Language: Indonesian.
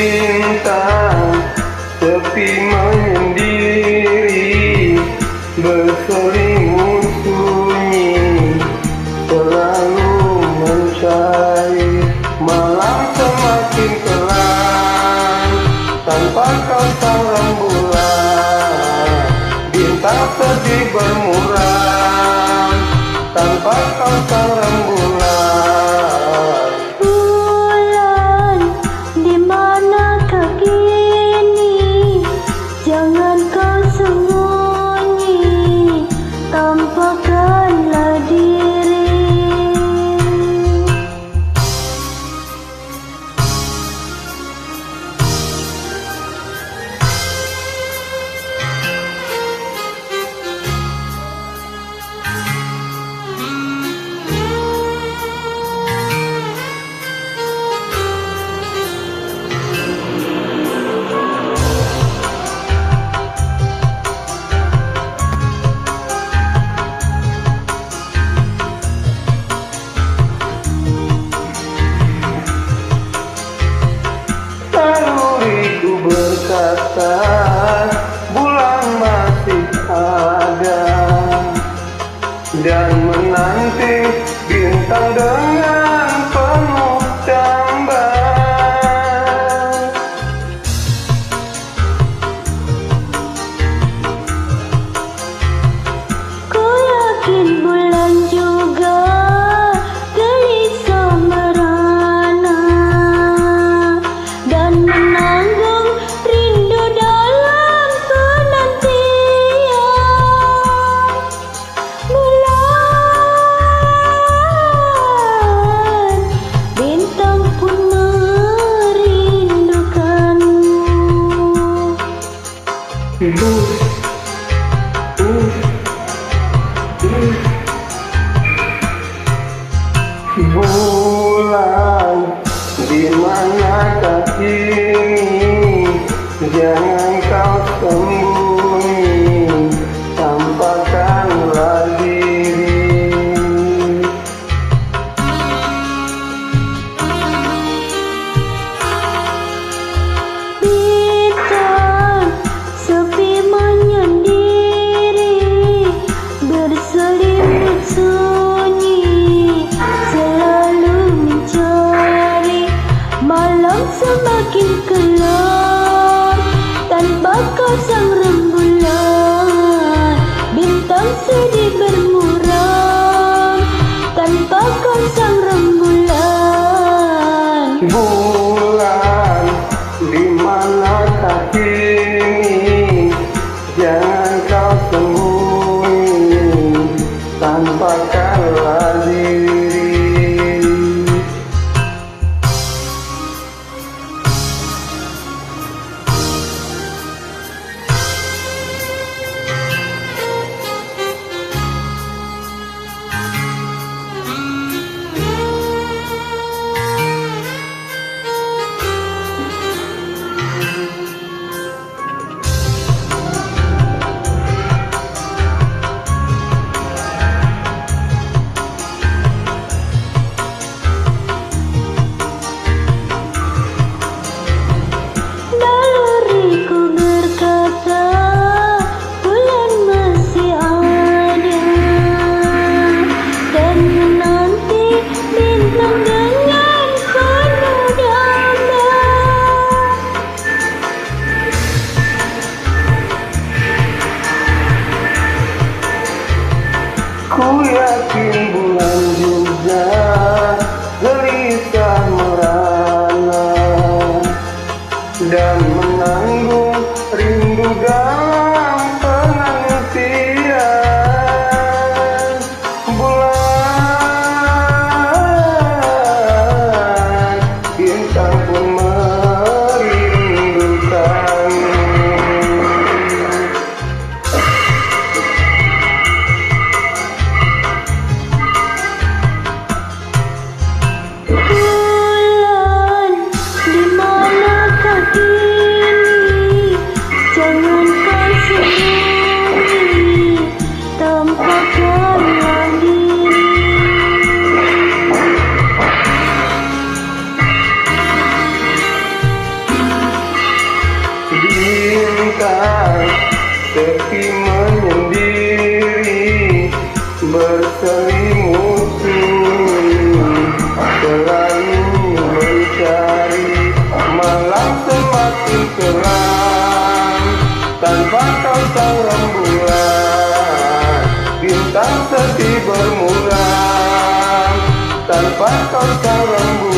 bintang sepi menyendiri, berselimut sunyi, selalu mencari. Malam semakin kelam tanpa kau sang rembulan, bintang sedih bermuram tanpa kau sang rembulan. Bulan, di manakah kini? Jangan kau sembunyi, tampakkanlah diri. Naluriku berkata bulan masih ada, dan menanti bintang dengan penuh jamban. Ku yakin bulan juga gelisah merana dan menanggung rindu dalam penantian. Bulan, bintang pun merindukanmu. Bulan, di manakah kini? Jangan kau sembunyi, tampakkanlah diri. Bintang sepi menyendiri, berselimut sunyi, selalu mencari. Malam semakin kelam tanpa kau sang rembulan, bintang sedih bermuram tanpa kau sang rembulan. Bulan, di manakah kini? Jangan kau sembunyi, tampakkanlah diri. Naluriku berkata bulan masih ada, dan menanti bintang dengan penuh damai. Ku yakin bulan juga gelisah merana dan menanggung rindu dalam penantian. Bulan, bintang pun merindukanmu. Bulan, di manakah kini? Jangan bintang sepi menyendiri berselimut sunyi selalu mencari malam semakin kelam tanpa kau sang rembulan bintang sedih bermuram tanpa kau sang rembulan